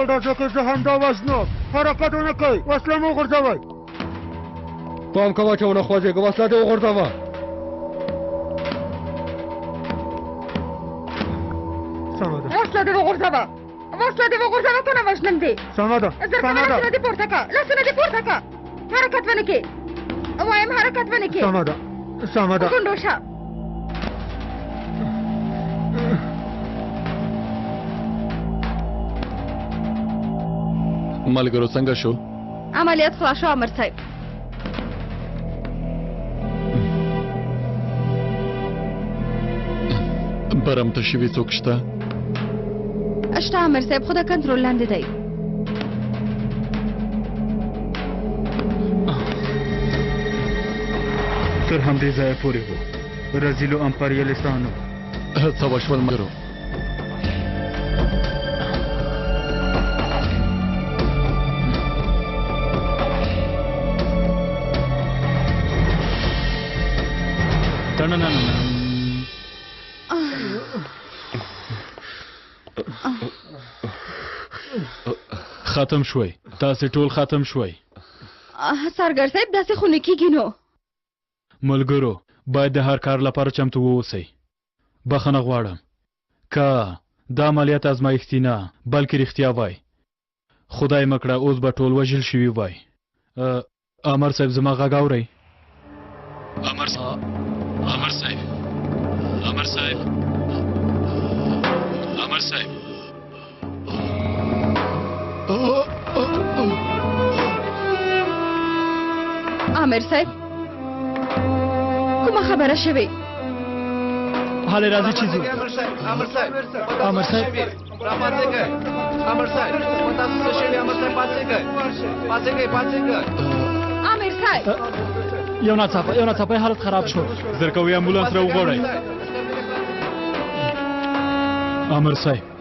په ډاډه کې زه همدا وزنو حرکت ونه کوئ وسله مه وغورځوئ پام کوه چې ونه خوځېږه وسله دې وغورځوه سمه ده وسله دې وغورځوه وسله دې وغورځوه که نه وژنم دې سمه ده زرګنه لاسونه دې پورته کړه لاسونه دې پورته کړه حرکت ونه کړې وایم حرکت ونه کړې سمه ده سمه ده ګونډو شه ملګرو څنګه شو عملیات خلاص شو امر صاحب برمته شوي څوک شته شته امر صاحب خو د کنټرول لاندې دی تر همدې ځایه پورې وو رزیلو امپریالیستانو څه وشول ملګرو ختم شوي تاسې ټول ختم شوي څارګر صاحب داسې خو نه کېږي نو ملګرو باید د هر کار لپاره چمتو واوسئ بخښنه غواړم که دا عملیات ازمایښتي نه بلکې رښتیا وای خدای مه کړه اوس به ټول وژل شوي وای امر صاحب زما غږ اورئ امر صاحب امر صاحب امر صاحب امر صاحب امر صاحب کومه خبره شوې حالې راځي چې ځو امر صاحب امر صاحب راپاتېږه امر صاحب تاسو څه شوي امر صاحب پاتېږه امر صاحب یو ناڅاپه حالت خراب شو زر کوئ امبولانس راوغواړئ امر صاحب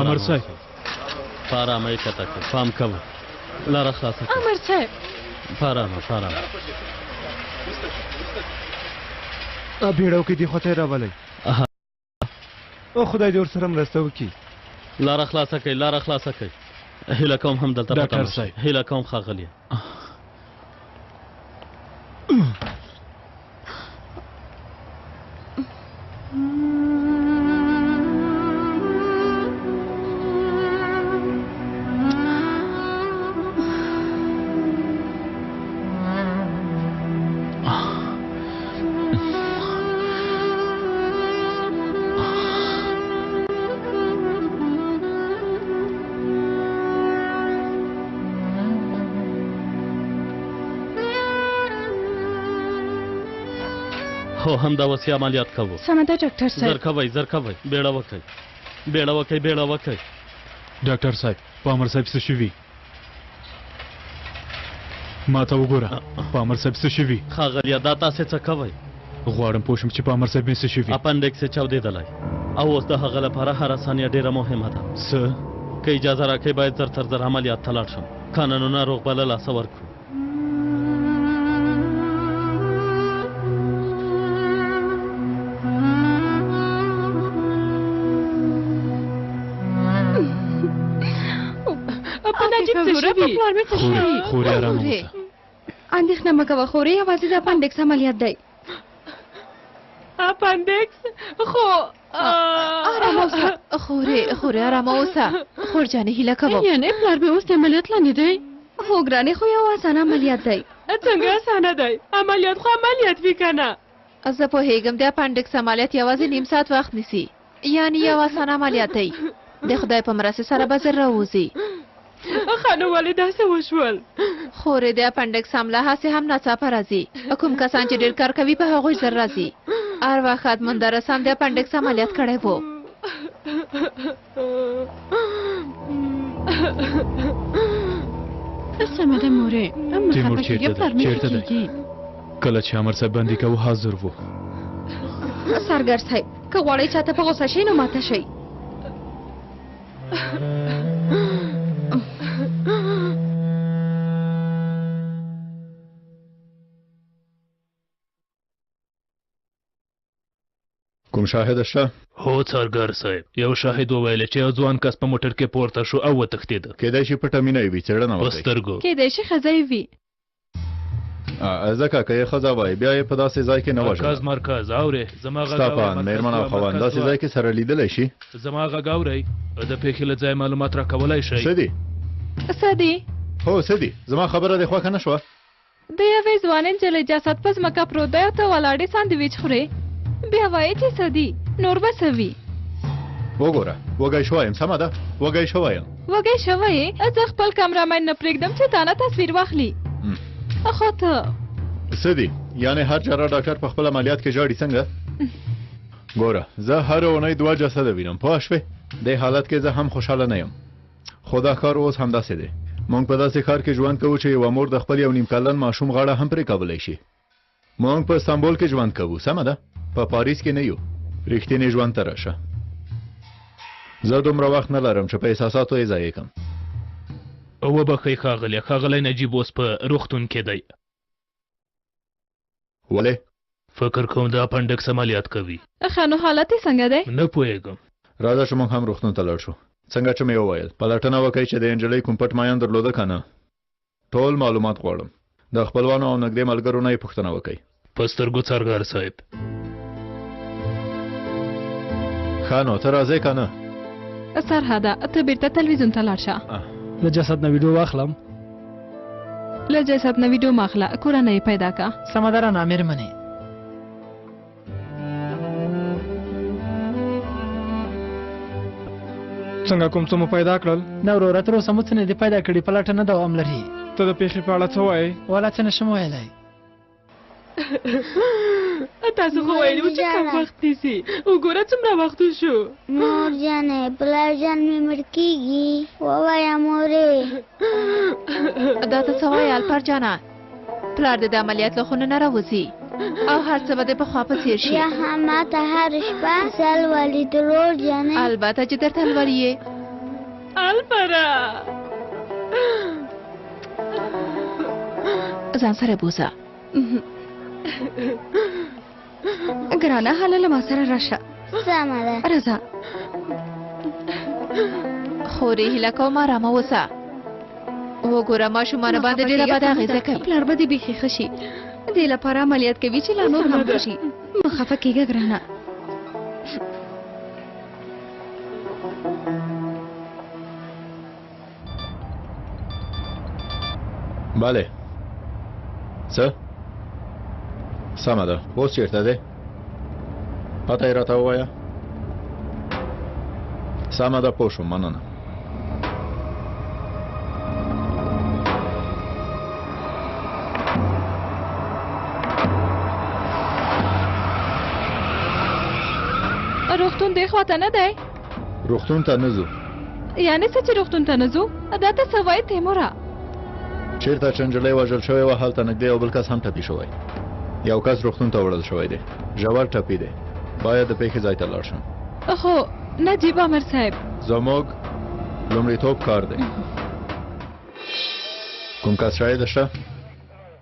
امر صاحب فارامه کته فام کوم لاره خلاصه امر صاحب فارامه بیړو کې دی خطر راولي او خدای دې ورسره مرسته وکړي لاره خلاصه کوي هیله کوم هم دلته ډاکټر صاحب هیله کوم ښاغلی هو همدا وسی عملیات کوو سمه ده ډاکټر صاحب زر کوئ بیړه وکئ ډاکټر صاحب په امر صاحب څه شوي ما ته وګوره په امر صاحب څه شوي ښاغلیه دا تاسې څه کوئ غواړم پوه شم چې په امر صاحب مې څه شوي اپنډکس یې چاودېدلی او اوس د هغه لپاره هره ثانیه ډېره مهمه ده څه که اجازه راکئ باید زر تر زر عملیات ته لاړ شم قانونو ناروغ به له لاسه ورکړو خورې ارامه اوسه اندېښنه مه کوه خورې یوازې د اپنډکس عملیات دی اپنډکس خو آرامه اوسه خورې آرامه اوسه خور جانې هیله کوم یعنې پلار مې اوس د عملیات لاندې دی هو ګرانې خو یو اسانه عملیات دی څنګه اسانه دی عملیات خو عملیات وي که نه زه پوهېږم د اپنډکس عملیات یوازې نیم ساعت وخت نیسي یعنې یو اسانه عملیات دی د خدای په مرسته سره به زر راوځي خانو ولې داسې وشول خورې د اپنډکس حمله هسې هم ناڅاپه راځي کوم کسان چې ډېر کار کوي په هغوی زر راځي هر وخت مندرسان د اپنډکس عملیات کړی وو. سمه ده مورې تیمور چیرته دی؟ کله چې امر صاحب باندې کوو حاضر وو. څارګر صاحب که غواړئ چاته په غوسه شئ نو ماته شئ. کوم شاهد شته؟ هو څارګر صاحب یو شاهد وویل چې یو ځوان کس په موټر کې پورته شو او وتښتېد. کېدای شي پټه مینه وي څېړنه په وکړئ. سترګو کېدای شي ښځه وي. ځکه که یې ښځه وای بیا یې په داسې ځای کې نه وژله. مرکز اورې زما غږ ستا په مېرمن او خاوند داسې ځای کې سره لیدلی شي؟ زما غږ اورئ د پیښې له ځایه معلومات راکولی شئ. څه دي؟ څه دي؟ هو څه دي؟ زما خبره دې خوښه نه شوه؟ د یوې ځوانې نجلۍ جسد په ځمکه پروت دی او ته ولاړې ساندویچ خورې. بیا وایې چې څه دي؟ نور به څه وي؟ وګوره وږی شوی یم. سمه ده وږی شوی یم. وږی شوی یې؟ زه خپل کمرمین نه پرېږدم چې تا نه تصویر واخلي. خو ته څه دي؟ یعنې هر جراح ډاکټر په خپل عملیات کې ژاړي څنګه؟ ګوره زه هره اونۍ 2 جسده وینم پوه شوې؟ دې حالت کې زه هم خوشحاله نه یم. خو دا کار اوس همداسې دی. موږ په داسې ښار کې ژوند کوو چې یوه مور د خپل یو نیم کلن ماشوم غاړه هم پرې کولی شي. موږ په استانبول کې ژوند کوو سمه ده؟ په پاریس کې نه یو. رښتینې ژوند ته راشه. زه دومره وخت نه لرم چې په احساساتو یې ضایع کړم. وبښئ ښاغلی نجیب اوس په روغتون کې دی. ولې؟ فکر کوم د اپنډکس عملیات کوي. ښه نو حالت یې څنګه دی؟ نه پوهېږم. راځه چې موږ هم روغتون ته لاړ شو. څنګه چې مې وویل پلټنه وکړئ چې د نجلۍ کوم پټ مایان درلوده که نه. ټول معلومات غواړم. د خپلوانو او نږدې ملګرو نه یې پوښتنه وکړئ. په سترګو څارګر صاحب. ښه نو ته راځې که نه؟ سرحده ته بیرته تلویزیون ته لاړ شه. له جسد نه ویډیو واخلم. له جسد نه ویډیو مه اخله کورنۍ پیدا که. سمه ده رانه مېرمنې. څنګه کوم څه مو پیدا کړل؟ نه وروره تر اوسه مو څه نه دي پیدا کړي پلټنه دوام لري. ته د پیښې په اړه څه وایې؟ والا څه نشم ویلی. تاسو خو ویلي وو چې کم وخت نیسي. وګوره څومره وخت شو. مور جانې پلار جان مې مړ کېږي. ووایه مورې. دا ته څه وایې الپر جانه؟ پلار دې د عملیات له خونې نه راوځي او هر څه به دې په خوا په څېر شي. بیا هم ماته هر شپه سل ولي ترور جانې. البته چې درته لولي یې. الپره ځان سره بوځه. ګرانه حاله له ما سره راشه. سمه ده. راځه. خورې هیله کوم ارامه اوسه. وګوره ماشومانو باندې ډېره بده اغېزه کوي. پلار به دې بیخي ښه شي. دې لپاره عملیات کوي چې لا نور هم ښه شي. مه خفه کېږه ګرانه. بله څه؟ سمه ده. اوس چېرته دی؟ پته یې راته ووایه. سمه ده پوه شوم مننه. روغتون دې خواته نه دی؟ روغتون ته نه ځو. یعنې څه چې روغتون ته نه ځو؟ دا ته څه وایې تیموره؟ چېرته چې نجلۍ وژل شوې وه هلته نږدې یو بل کس هم ټپي شوی. یو کس روغتون ته وړل شوی دی. ژور ټپي دی. باید د پیښې ځای ته لاړ شم. خو نجیب امر صاحب زموږ لومړیتوب کار دی. کوم کس شاهد شته؟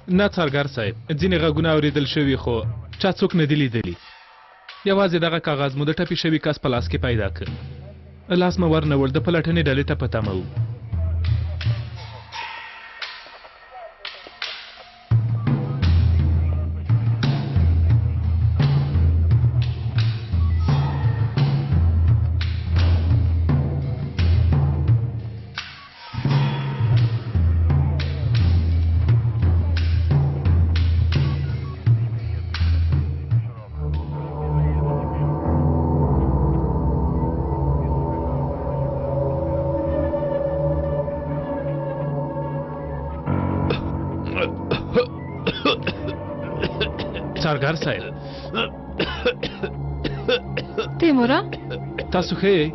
نه څارګر صاحب ځینې غږونه اورېدل شوي خو چا څوک نه دي لیدلي. یوازې دغه کاغذ مو د ټپي شوي کس په لاس کې پیدا کړ. لاس مو ورنول د پلټنې ډلې ته په تمه وو. څارګر صاحب تیمورا تاسو ښه یې؟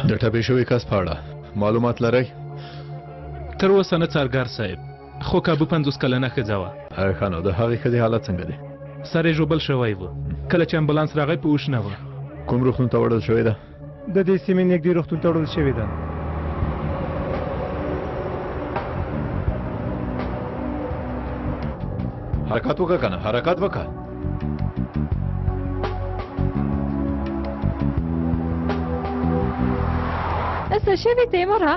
د ټپې شوي کس په اړه معلومات لرئ؟ تر اوسه نه څارګر صاحب، خو کابو 50 کلنه ښځه وه. ښه نو د هغې ښځې حالت څنګه دی؟ سر یې ژوبل شوی و. کله چې امبولانس راغی په هوښ نه وه. کوم روغتون ته وړل شوې ده؟ د دې سیمې نږدې روغتون ته وړل شوې ده. حرکت وکړه که نه؟ حرکت وکړه. څه شوي تیمورا؟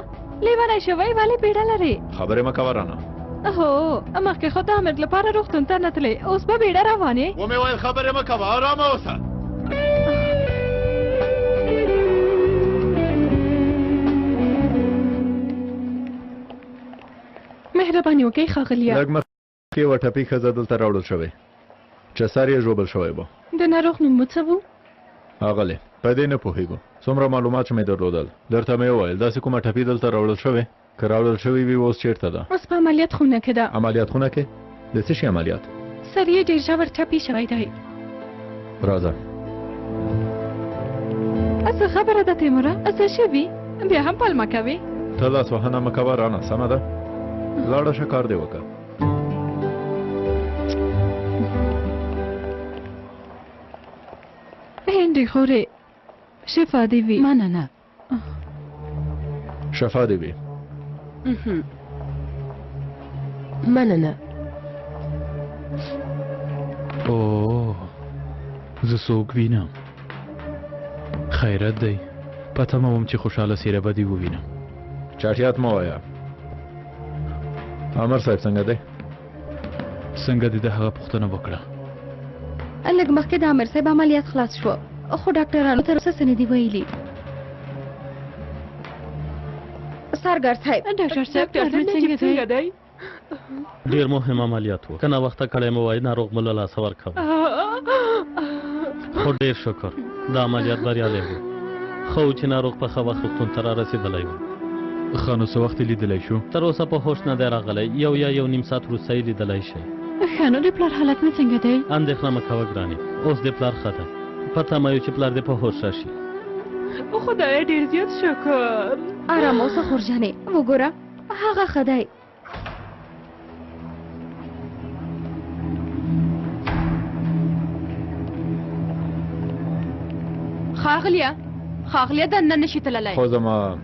لیونی شوی ولې بیړه لرې؟ خبرې مه کوه رانه. هو مخکې خو د امیر لپاره روغتون ته نه تلې، اوس به بیړه روان یې؟ ومې ویل خبرې مه کوه، ارامه اوسه. مهرباني وکړئ ښاغلیه. لږ مخکې یوه ټپي ښځه دلته راوړل شوې چې سر یې ژوبل شوی و. د ناروغ نوم مو څه و؟ ښاغلی په دې نه پوهېږو. څومره معلومات چې مې درلودل درته مې وویل. داسې کومه ټپي دلته راوړل شوې؟ که راوړل شوې وي اوس چېرته ده؟ اوس په عملیات خونه کې ده. عملیات خونه کې؟ د څه شي عملیات؟ سر یې ډېر ژور ټپي شوی دی. راځه. څه خبره ده تیموره؟ څه شوي؟ بیا هم پلمه کوې؟ ته لاس وهنه مه کوه رانه، سمه ده؟ لاړه شه کار دې وکړه. هندي خورې شفا دې وي. مننه. شفا دې وي. مننه. اوه زه څوک وینم؟ خیرت دی، په تمه وم چې خوشحاله څیره به دې ووینم. چاټیات مه وایه. امر صاحب څنګه دی؟ څنګه دې د هغه پوښتنه وکړه؟ لږ مخکې د امیر صاحب عملیات خلاص شو، خو ډاکټرانو تر اوسه څه نه دي ویلي. څارګر صاحب. ډاکټر صاحب څنګه دی؟ ډیر مهم عملیات و، که ناوخته کړی مو وای ناروغ مو له لاسه ورکوه. خو ډیر شکر د عملیات بریالی و، خو چې ناروغ په ښه وخت روغتون ته رارسېدلی و. ښه نو څه وخت یې لیدلی شو؟ تر اوسه په هوښ نه دی راغلی، یو یا یو نیم ساعت وروسته یې لیدلی شئ. ښه نو د پلار حالت مې څنګه دی؟ اندېښنه مه کوه ګرانې، اوس د پلار ښه دی. په تمه یو چې پلار دې په هوښ راشي. خدای ډېر زیات شکر. ارام اوسه خورجانې، وګوره هغه ښه دی. ښاغلیه دننه نشي تللی. خو زما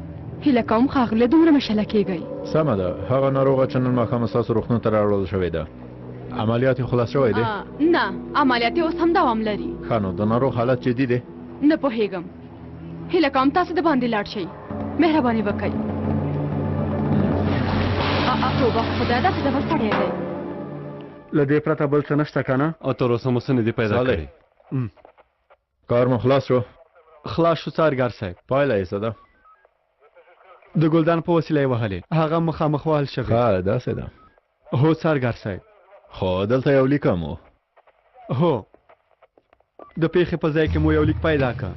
هیله کوم ښاغلیه دومره مشله کیږئ. سمه ده. هغه ناروغه چې نن ماښام ستاسو روغتون ته راوړل شوې ده، عملیات یې خلاص شوی دی؟ نه، عملیات یې اوس هم دوام لري. ښه نو د ناروغ حالت جدي دی؟ نه پوهېږم. هیله کوم تاسو د باندې لاړ شئ، مهرباني وکړئ. توبه خدای داسې ډول سړی دی. له دې پرته بل څه نشته که نه؟ او تر اوسه مو څه نه دي پیدا کړي؟ کار مو خلاص شو؟ خلاص شو څارګر صاحب. پایله یې څه ده؟ د ګلدان په وسیله یې وهلې، هغه مخامخ وهل شوی. ښه داسې ده. هو څارګر صاحب. خو دلته یو لیک هم و. هو د پیښې په ځای کې مو یو لیک پیدا کړ.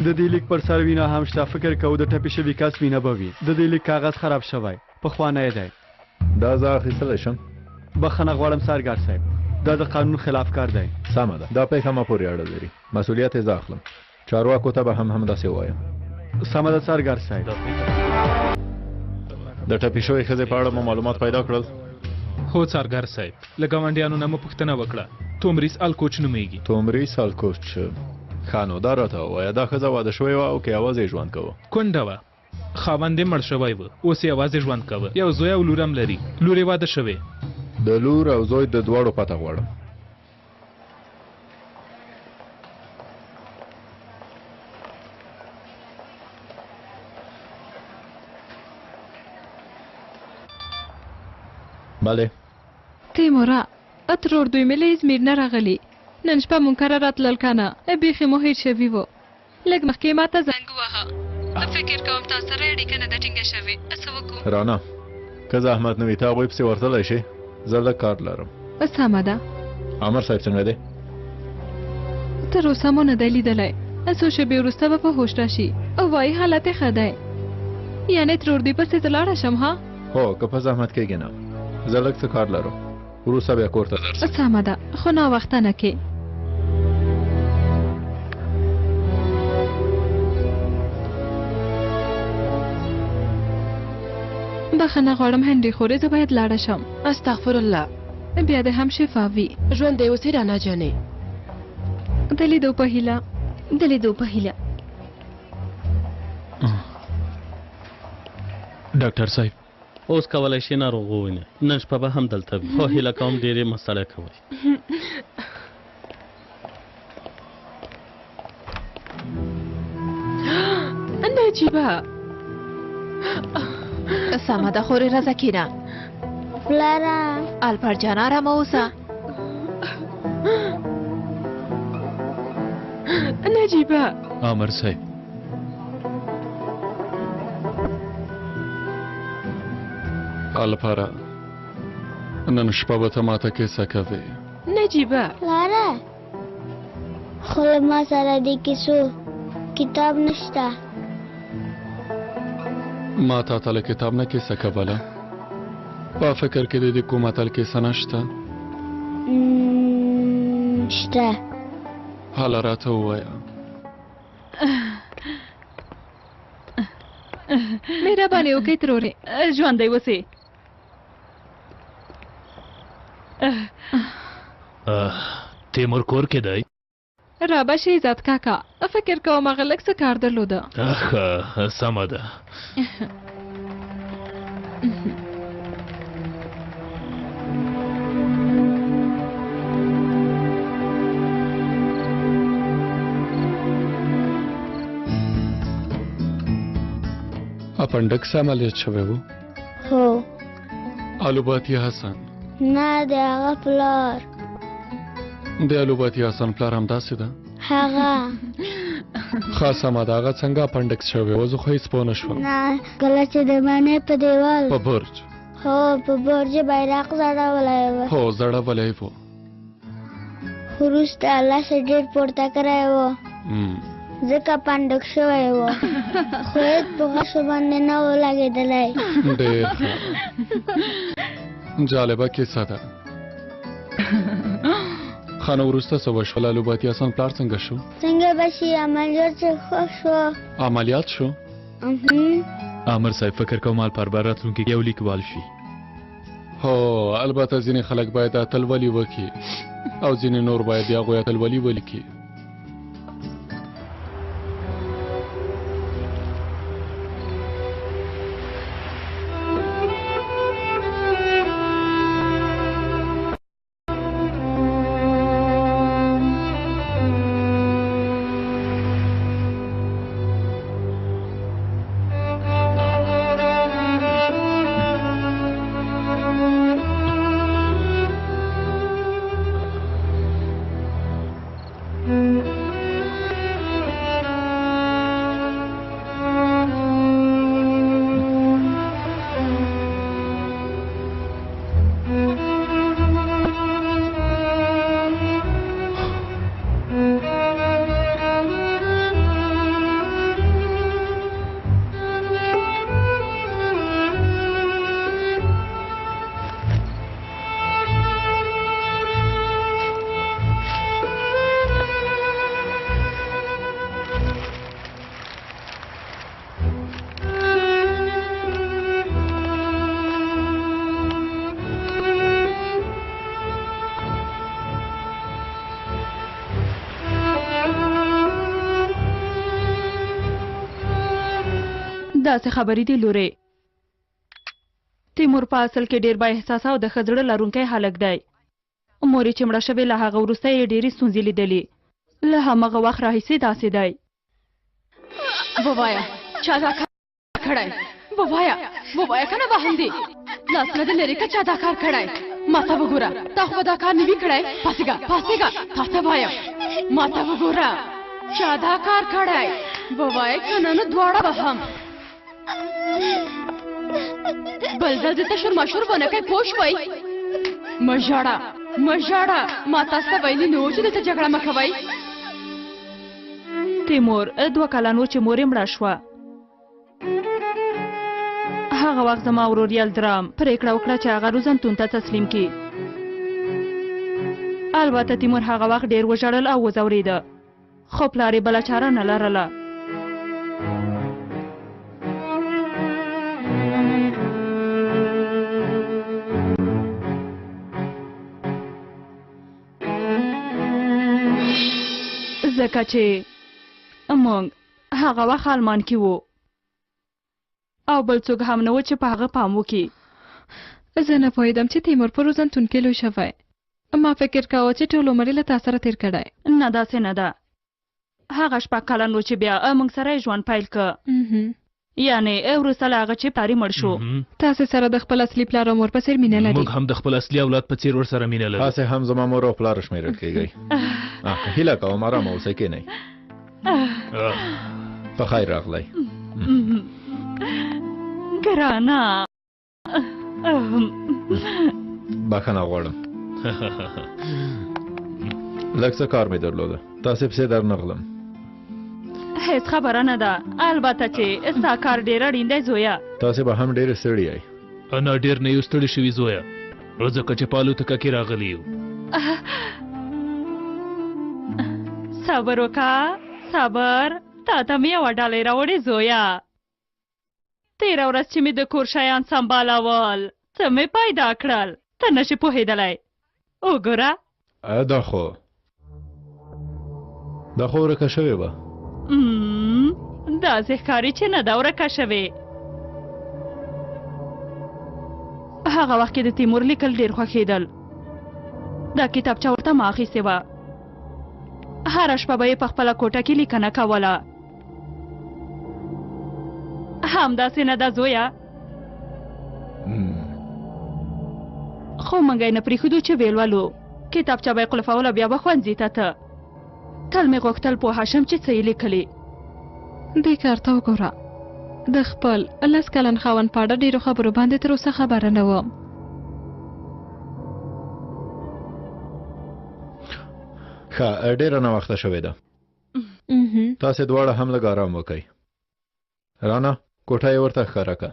د دې لیک پر سر وینه هم شته. فکر کوو د ټپي شوي کس وینه به وي. د دې لیک کاغذ خراب شوی، پخوانی دی. دا زه اخیستلی شم؟ بخښنه غواړم څارګر صاحب، دا د قانون خلاف کار دی. سمه ده. دا پیښه ما پورې اړه لري، مسؤلیت یې زه اخلم. چارواکو ته به هم همداسې ووایم. سمه ده څارګر صاحب. د ټپي شوې ښځې په اړه مو معلومات پیدا کړل؟ هو څارګر صاحب، له ګاونډیانو نه مو پوښتنه وکړه. تومریس الکوچ نومیږي. تومریس الکوچ. ښه نو دا راته ووایه، دا ښځه واده شوې وه او که یوازې یې ژوند کوه؟ کونډه وه، خاوند یې مړ شوی و، اوس یې یوازې ژوند کوه. یو زوی او لور هم لري. لور یې واده شوې. د لور او زوی د دواړو پته غواړم. بله تیمورا اترور دوی مې له ازمیر نه راغلي. نن شپه مونږ کره راتلل که نه، بیخي مو هېر شوي وو. لږ مخکې ما ته زنګ ووهه. فکر کوم تاسو سره اړیکه نه ده ټینګه شوې. څه وکړو؟ رانه که زحمت نه وي ته هغوی پسې ورتلی شې، زه لږ کار لرم. سمه ده. امر صاحب څنګه دی؟ تر اوسه مو نه دی لیدلی. څو شېبې وروسته به په هوښ راشي او وایي حالت یې ښه دی. یعنې ترور دې پسې زه لاړه شم ها؟ هو که په زحمت کېږي نه، زه لږ څه کار لرم، وروسته بیا کور ته درځم. سمه ده، خو ناوخته نه کې. بخښنه غواړم هنري خورې، زه باید لاړه شم. استغفر الله. بیا دې هم شفا وي. ژوندی اوسې رانا جانې. د لیدو په هیله. د لیدو په هیله. ډاکټر صاحب اوس کولای شي ناروغ وویني، نن شپه به هم دلته وي، خو هیله کوم ډېرې مه ستړی کوئ. نجیبه سمه ده خورې رضا کېنه. پلاره الپر جان آرامه اوسه. نجیبه عامر صاحب الپاره نن شپه به ته ماته کیسه کوې. نجیبه پلاره خو له ما سره د کیسو کتاب نشته. ما تا ته له کتاب نه کیسه کوله. په فکر کې د دې کومه تل کیسه نشته؟ شته. حاله راته ووایه. مهرباني وکړئ ترورې، ژوندی اوسې. تیمور کور کې دی؟ رابه شي عزت کاکا، فکر کوم هغه لږ څه کار درلوده. سمه ده. اپنډکس عملیات شوی و؟ هو. الوباتی حسن؟ نه د هغه پلار. د الوباتی حسن پلار همداسې ده؟ هغه ښه سمه ده. هغه څنګه اپنډکس شوی و؟ زه خو هېڅ پوه نه شوم. نه کله چې د مڼې په دیوال. په برج؟ هو په برج بیرغ ځړولی و. هو ځړولی و. وروسته لاسه ډېر پورته کړی و ځکه پنډک شوی و، خو هېڅ په غشو باندې نه و لګېدلی. ډېر ښه. جالبه کیسه ده. ښه نو وروسته څه وشول؟ الوباتي حسن پلار څنګه شو؟ څنګه به شي، عملیات یې ښه شو. عملیات شو؟ عامر صاحب فکر کوم الپر به راتلونکي کې یو لیکوال شي. هو البته ځینې خلک باید اتلولي وکړي او ځینې نور باید د هغوی اتلولي ولیکي. داسې خبرې دي لورې. تیمور په اصل کې ډېر با احساسه او د ښه زړه لرونکی هلک دی. مور یې چې مړه شوې له هغه وروسته یې ډېرې ستونزې لیدلې. له هماغه وخت راهیسې داسې دی. ووایه چا دا کار کړی؟ ووایه که نه وهم دي لاسونه دې لرې که چا دا کار کړی؟ ما ته وګوره، تا خو به دا کار نه وي کړی. پاسېږه تا ته وایم، ما ته وګوره چا دا کار کړی؟ ووایه که نه نو دواړه به هم بل ځل دې ته شورماشور ونه کوي، پوه شوئ؟ مه ژاړه، ما تاسو ته ویلي نه وو چې دلته جګړه مه کوئ. تیمور 2 کلن و چې مور یې مړه شوه. هغه وخت زما ورور یلدرام پرېکړه وکړه چې هغه روزنتون ته تسلیم کړي. البته تیمور هغه وخت ډېر وژړل او وځورېده، خو پلار یې بله چاره نه لرله. ځکه چې موږ هغه وخت آلمان کې وو او بل څوک هم نه و چې په هغه پام وکړي. زه نه پوهېدم چې تیمور په روزنتون کې لوی شوی. ما فکر کاوه چې ټول عمر یې له تا سره تېر کړی. نه داسې نه ده. هغه 6 کلن و چې بیا موږ سره یې ژوند پیل که، یعنې وروسته له هغه چې پلار یې مړ شو. تاسې سره د خپل اصلي پلار او مور په څېر مینه لري. موږ هم د خپل اصلي اولاد په څېر ورسره مینه لرو. تاسې هم زما مور او پلار شمېرل کېږئ. هیله کوم ارامه اوسئ، کښېنئ. په خیر راغلی. ګرانه بخښنه غواړم. لږ څه کار مې درلوده، تاسې پسې درنغلم. هیڅ خبره نه ده، البته چې ستا کار ډېر اړین دی زویه. تاسې به هم ډېرې ستړي یئ. انا ډېر نه یو ستړي شوي زویه، ځکه چې په الوتکه کې راغلي یو. صبر وکړه، صبر. تا ته مې یوه ډالۍ راوړې زویه. تېره ورځ چې مې د کور شیان سنبالول څه مې پیدا کړل، ته نشې پوهېدلی. وګوره. دا خو ورکه شوې وه. داسې ښکاري چې نه ده ورکه شوې. هغه وخت کې د تیمور لیکل ډېر خوښېدل. دا کتابچه ورته ما اخیستې وه. هره شپه به یې په خپله کوټه کې لیکنه کوله. همداسې نه ده زویه؟ خو موږ یې نه پرېښودو چې ویې لولو. کتابچه به یې قلفوله، بیا به ښوونځي ته ته. تل مې غوښتل پوهه شم چې څه یې لیکلي. دې کار ته وګوره، د خپل 10 کلن خاوند په اړه ډېرو خبرو باندې تر اوسه خبره نه وم. ښه، ډېره ناوخته شوې ده. تاسې دواړه هم لږ ارام وکئ. رانا، کوټه یې ورته ښکاره کړه.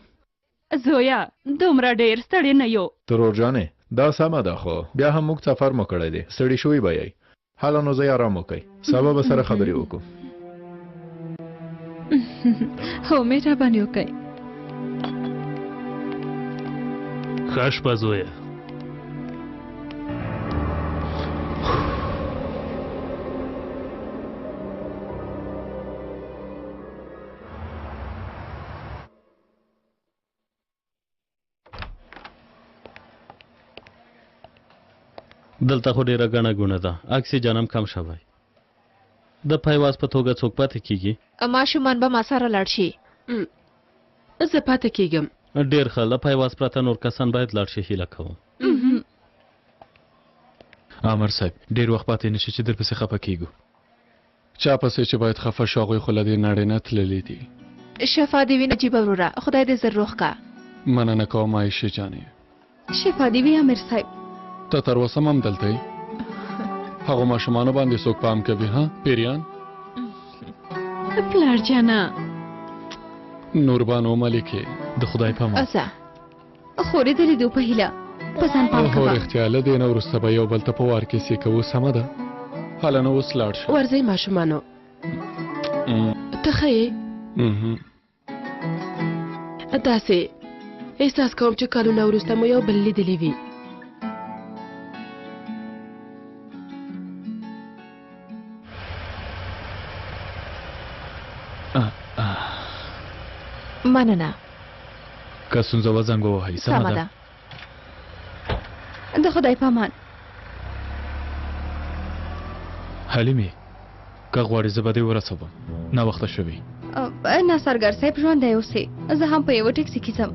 زویه، دومره ډېر ستړي نه یو. ترور جانې، دا سمه ده، خو بیا هم موږ سفر مو کړی دی، ستړي شوي به یئ. حالا نو ځئ ارام وکئ، سبا به سره خبرې وکړو. هو، مهرباني وکئ. ښه شپه زویه. دلته خو ډېره ګڼه ګوڼه ده، اکسیجن هم کم شوی. د پایواز په توګه څوک پاتې کیږي؟ ماشومان به ما سره لاړ شي. زه پاتې کیږم. ډېر ښه، له پایواز پرته نور کسان باید لاړ شي، هیله کوم. عامر صاحب، ډېر وخت پاتې نشي چې درپسې خفه کیږو. چا پسې چې باید خفه شو هغوی خو له دې نړۍ نه تللي دي. شفا دې وي نجیبه وروره، خدای دې زر روغ کا. مننه کوم عایشې جانې. شفا دې وي امیر صاحب. ته تر اوسه هم دلته یې؟ هغو ماشومانو باندې څوک پام کوي؟ ها پیریان؟ پلار جانه. نوربانو ملکې، د خدای په امان. ځه، خورې د لیدو په هیله په ځان پام کوه. هو رښتیا، له دې نه وروسته به یو بل ته په وار کې سې کوو. سمه ده، هله نو اوس لاړ شه. ورځئ ماشومانو. ته ښه یې؟ داسې احساس کوم چې کلونه وروسته مو یو بل لیدلی وي. مننه. که ستونزه وه زنګ ووهئ. سمه ده. د خدای په امان. حلیمې، که غواړې زه به دې ورسوم، ناوخته شوي. نه څارګر صاحب، ژوندی اوسې. زه هم په یوه ټکسي کې ځم.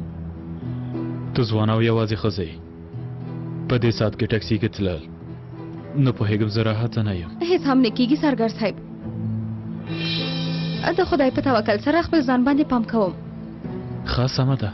ته ځوان او یوازې ښځه یې، په دې ساعت کې ټکسي کې تلل، نه پوهېږم، زه راحته نه یم. هېڅ هم نه کېږي څارګر صاحب. د خدای په توکل سره خپل ځان باندې پام کوم. ښه، سمه ده.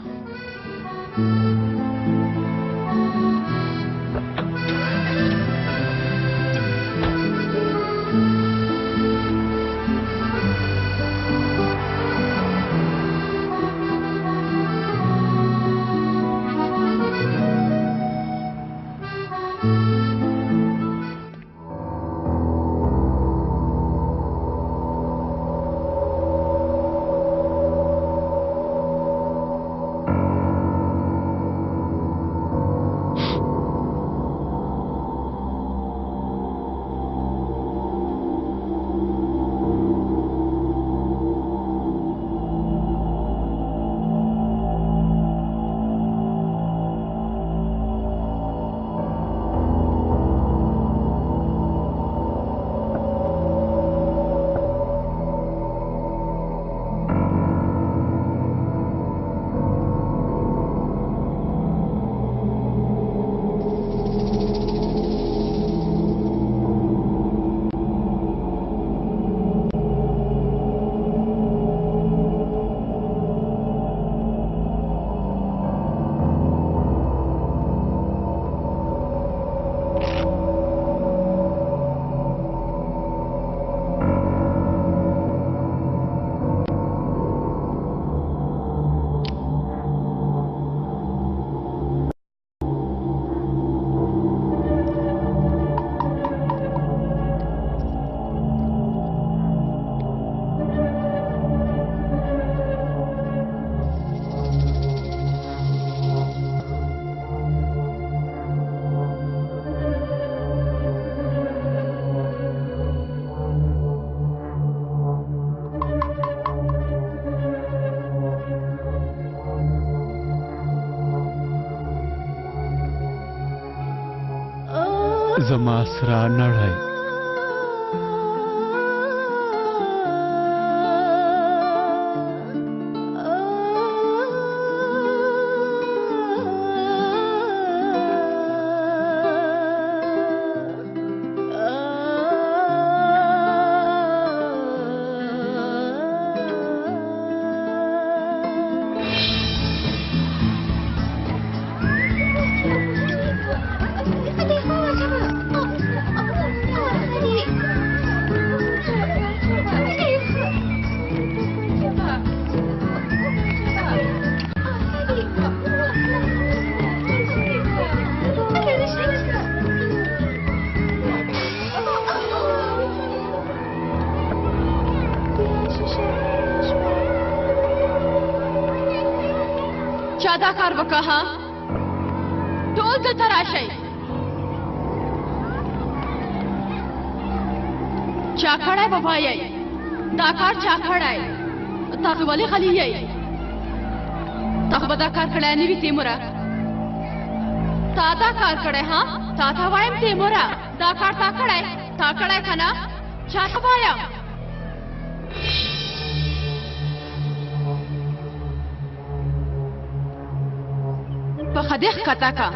زما سره نړۍ چا دا کار وکړه ها ټول دلته راشئ چا کړی به وایئ دا کار چا کړی تاسو ولې غلي یئ تاسو به دا کار کړی نه وي تیموره تا دا کار کړی ها تا ته وایم تیموره دا کار تا کړی که نه چا ته وایم په خدای ښکته که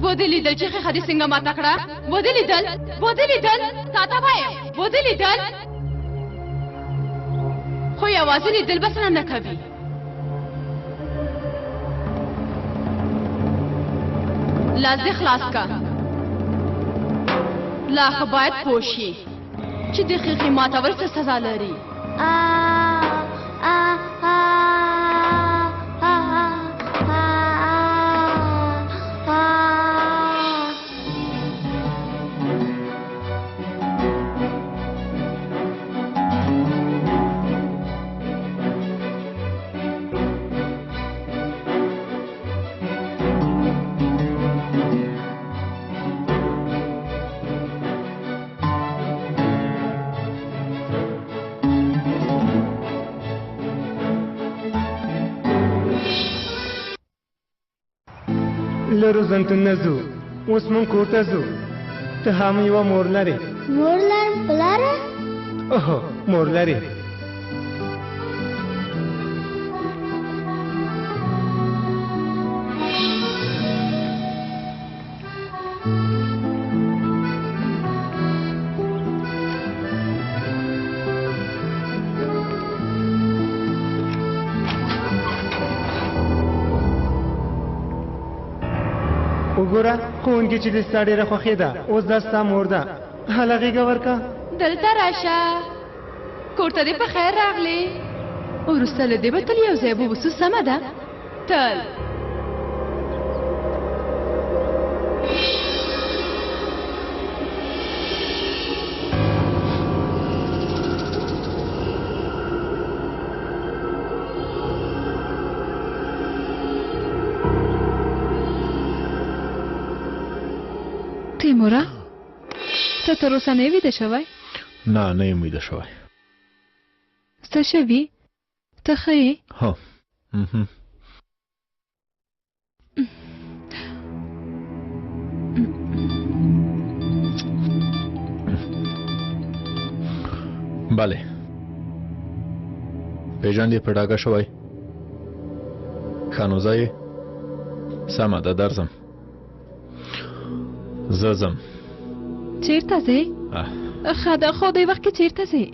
ودې لیدل چې ښې خدای څنګه ماته کړه ودې لیدل تا ته وایم ودې لیدل خو یوازې لیدل بس نه کوي لاس دې خلاص که لا خو باید پوه شي چې د ښیښې ماتول څه سزا لري لرو زنتون نزو اوس مون کور ته ځو ته هم یوه مور لرې مور لرم پلاره اوهو مور لرې وګوره ښوونکي چې دې ستا ډېره خوښې ده اوس دا ستا مور ده هله غېږه ورکړه دلته راشه کور ته دې په خیر راغلې وروسته له دې به تل یو ځای بوبسو سمه ده تل تیموره ته تر اوسه نه ویده شوی؟ نه یم ویده شوی. څه شوي؟ ته ښه یې؟ ها بله پیژندې په ډاګه شوی؟ ښه نو ځه یې؟ سمه ده درځم. زه ځم. چیرته ځې؟ ښه ده خو دی وخت کې چیرته ځې؟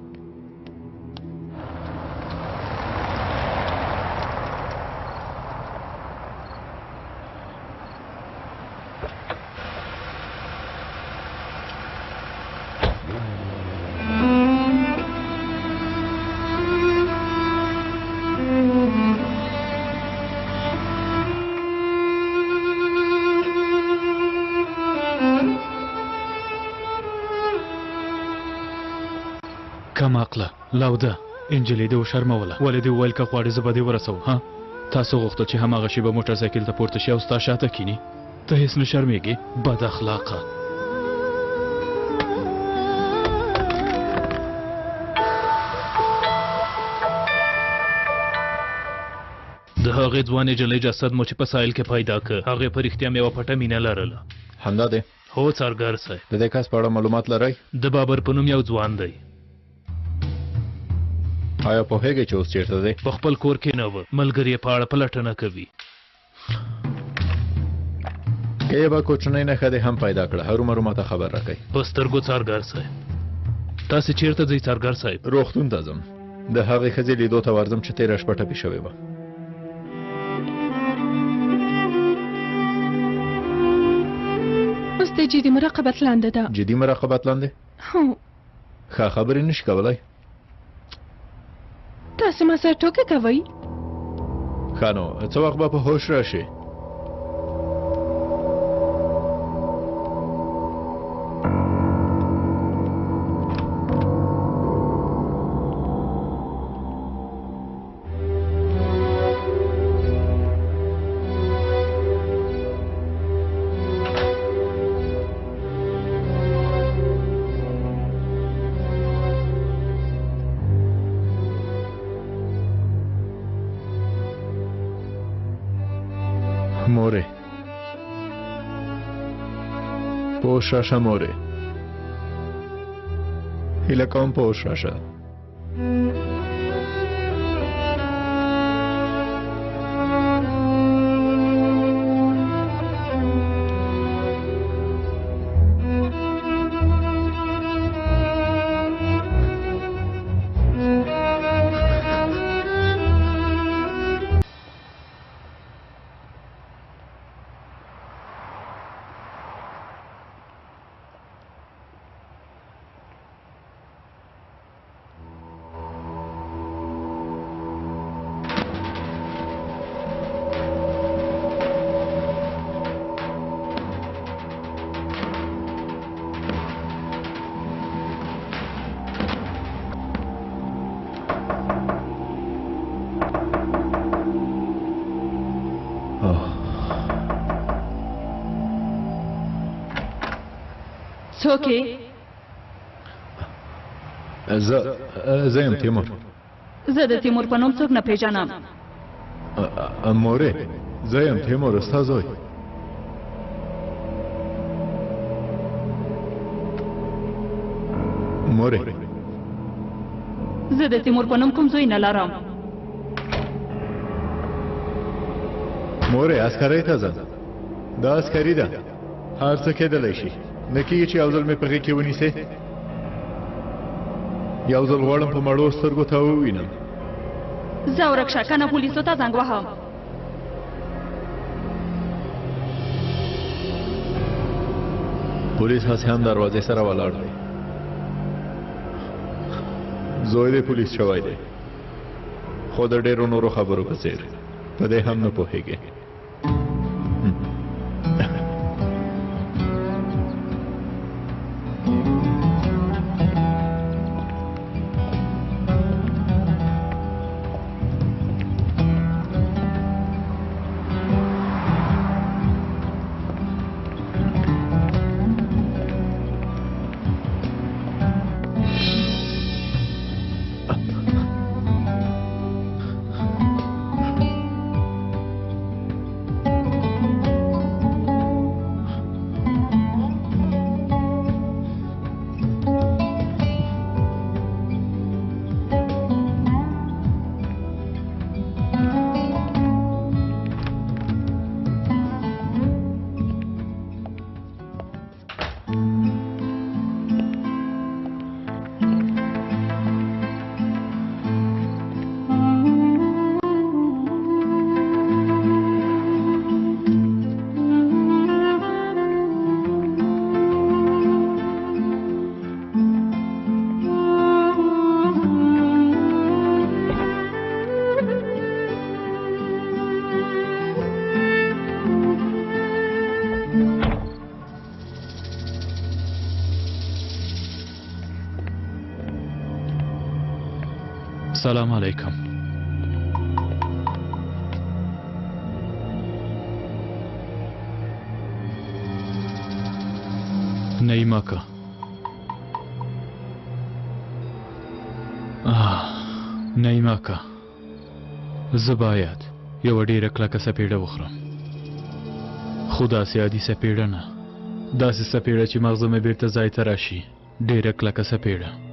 کم عقله لاوده انجلۍ دې وشرموله. ولې دې وویل که غواړې زه به دې ورسوم؟ ها تاسو غوښتل چې هماغه شېبه موټر سایکل ته پورته شي او ستا شاته کیني. ته هېڅ نه شرمېږې بد اخلاقه. د هغې ځوانې نجلۍ جسد مو چې په سایل کې پیدا کړ هغې په رښتیا مې یوه پټه مینه لرله. همدا دی؟ هو څارګر صاحب. د دې کس په اړه معلومات لرئ؟ د بابر په نوم یو ځوان دی. آیا پوهېږئ چې اوس چېرته دی؟ په خپل کور کې نه و. ملګري یې په اړه پلټنه کوي. که یې به کوچنۍ نښه دې هم پیدا کړه هرومرو ماته خبر راکئ. په سترګو څارګر صاحب. تاسې چېرته ځئ څارګر صاحب؟ روغتون ته ځم. د هغې ښځې لیدو ته ورځم چې تېره شپه ټپي شوې وه. اوس د جدي مراقبت لاندې ده. جدي مراقبت لاندې؟ هو. ښه خبرې نشي کولی؟ تاسو ما سره ټوکې کوئ؟ ښه نو څه وخت به په هوښ راشي؟ مورې پوش راشه مورې هیله کوم پوش راشه. څوک یې؟ زه یم تیمور. زه د تیمور په نوم څوک نه پیژنم. مورې زه یم تیمور ستا زوی. مورې زه د تیمور په نوم کوم زوی نه لرم. مورې عسکرۍ ته ځه. دا عسکري ده هر څه کېدلی شي. نه کېږي چې یو ځل مې په غېږ کې ونیسې. یو ځل غواړم په مړو سترګو ته ووینم. زه ورک شه که نه پولیسو ته زنګ وهم. پولیس هسې هم دروازې سره ولاړ دی. زوی دی پولیس شوی دی خو د ډېرو نورو خبرو په څېر په دې هم نه پوهېږي. السلام علیکم. نعیمه که نعیمه که زه باید یوه ډېره کلکه سپېړه وخورم، خو داسې عادي سپېړه نه، داسې سپېړه چې مغزه مې بېرته ځای ته راشي. ډېره کلکه سپېړه.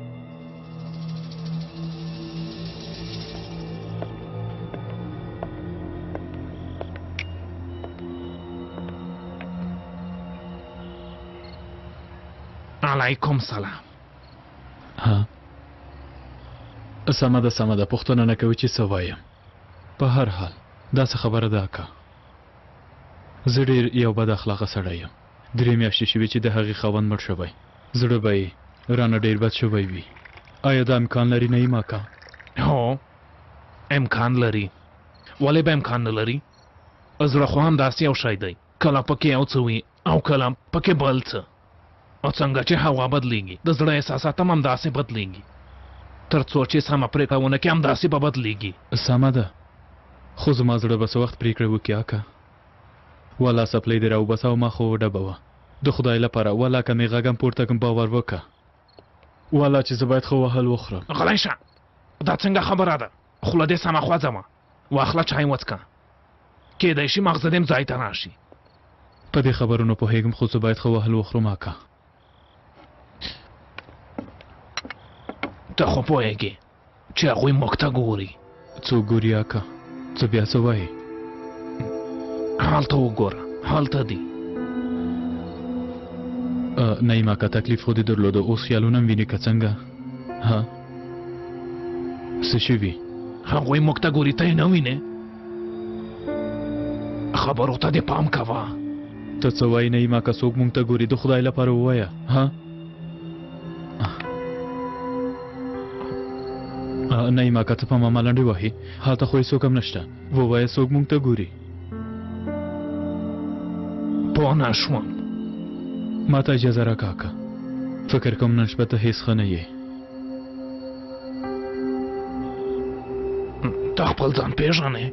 علیکم سلام. ها سمه ده پوښتنه نه کوي چې څه وایم. په هر حال داسې خبره ده که زه ډېر یو بد اخلاقه سړی یم. 3 میاشتې شوي چې د هغې خاوند مړ شوی، زړه به یې رانه ډېر بد شوی وي. آیا دا امکان لري نعیمه که؟ هو امکان لري. ولې به امکان نه لري؟ زړه خو هم داسې یو شی دی، کله پکې یو څه وي او کله پکې بل څه. او څنګه چې هوا بدلیږي د زړه احساسات هم همداسې بدلیږي، تر څو چې سمه پرېکړه ونه کړي همداسې به بدلیږي. سمه ده، خو زما زړه به څه وخت پرېکړه وکړي اکه؟ والا څپلۍ دې راوباسه او ما خو وډبوه د خدای لپاره. والا که مې غږم پورته کړم باور وکړه والا چې زه باید ښه وهل وخورم. غلی شه، دا څنګه خبره ده؟ خوله دې سمه خوځوه، واخله چای وڅکه، کېدای شي مغزه دې ځای ته راشي. په دې خبرونو پوهېږم، خو زه باید ښه وهل وخورم اکه. ته خو پوهېږې چې هغوی موږ ته ګوري. څوک ګوري اکه؟ څه بیا څه وایې؟ هلته وګوره، هلته دي. نعیمه که تکلیف خو دې درلوده، اوس خیالونه هم وینې که څنګه؟ ها څه شوي؟ هغوی موږ ته ګوري، ته یې نه وینې؟ خبرو ته دې پام کوه. ته څه وایې نعیمه که څوک موږ ته ګوري؟ د خدای لپاره ووایه. ها نعیمه که ته په ماما لنډې وهې، هلته خو هېڅوک هم نشته، ووایه څوک موږ ته ګوري. پوه نه شوم. ما ته اجازه راکړه اکه، فکر کوم نن شپه ته هېڅ ښه نه یې. ته خپل ځان پېژنې؟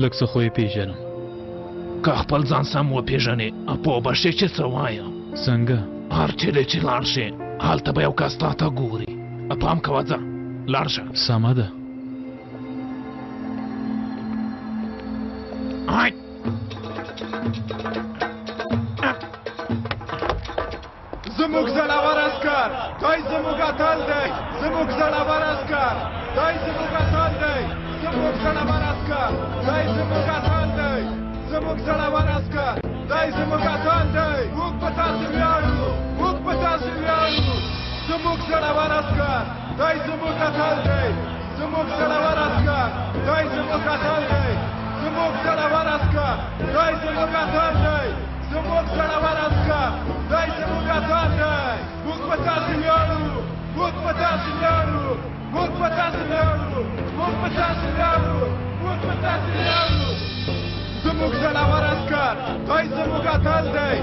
لږ څه خو یې پېژنم. که خپل ځان سم وپېژنې پوه به شې چې څه وایم. څنګه؟ هر چیرې چې لاړ شې هلته به یو کس تا ته ګوري. پام کوه، ځه لاړ شه. سمه ده. زموږ زړور عسکر دای زموږ اتل دی، زموږ زړور عسکر دای زموږ اتل دی، زموږ زړور عسکر دای زموږ اتل دی، زموږ زړور عسکر دای زموږ اتل دی. موږ په تاسې ویاړو، موږ په تاسې ویاړو. زموږ زړور عسکر دای زموږ اتل دی، زموږ زړور عسکر دای زموږ اتل دی، زموږ زړور عسکر دای زموږ اتل دی، زموږ زړور عسکر دای زموږ اتل دی. موږ په تاسې ویاړو، موږ په تاسې ویاړو، موږ په تاسې ویاړو، موږ په تاسې ویاړو، موږ په تاسې ویاړو. زموږ زړور عسکر دای زموږ اتل دی،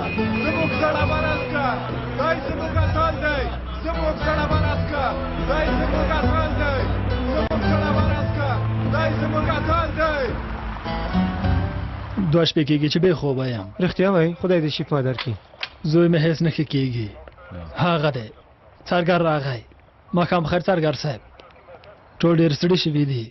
زموږ زړور عسکر دای زموږ اتل دی، زموږ زړور عسکر دای زموږ اتل دی، زموږ زړور عسکر دای زموږ اتل دی. 2 شپې کېږي چې بې خوبه یم. رښتیا وایي، خدای دې شفا درکړي. زوی مې هېڅ نه ښه کېږي. هغه دی څارګر راغی. ماښام بخیر څارګر صاحب. ټول ډېر ستړي شوي دي.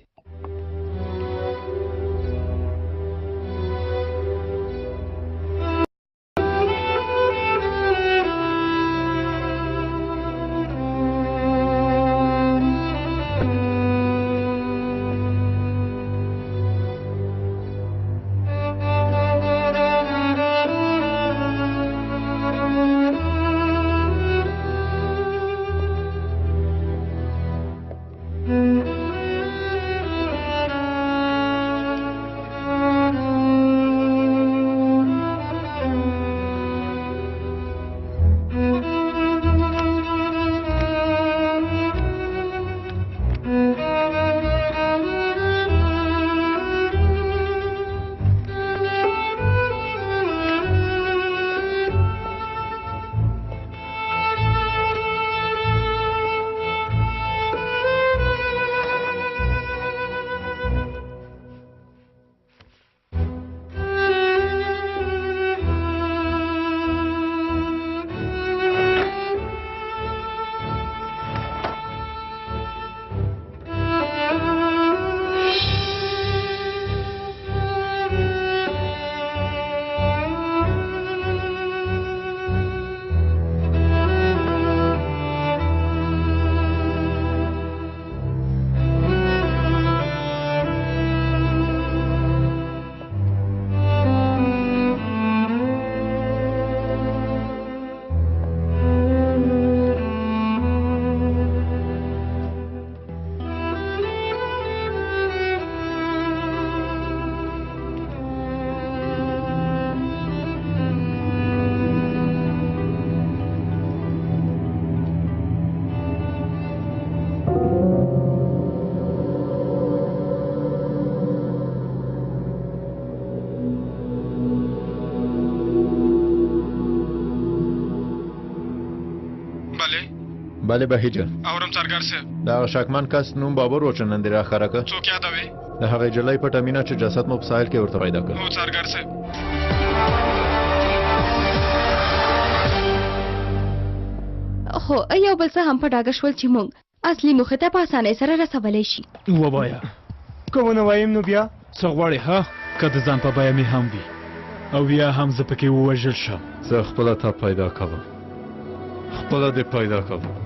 بله بهیجه اورم څارګر صاحب دا شکمن کس نوم بابر و چې نن دې راښکاره که څوک یادوي د هغې جلۍ پټه مینه چې جسد مو په ساحل کې ورته پیدا کړ هو څارګر صاحب خو یو بل څه هم په ډاګه شول چې موږ اصلي موخې ته په اسانۍ سره رسولی شي ووایه که ونه وایم نو بیا څه غواړې ها که د ځان په بیه مې هم وي او یا هم زه پکې ووژل شم زه خپله تا پیدا کوم خپله دې پیدا کوم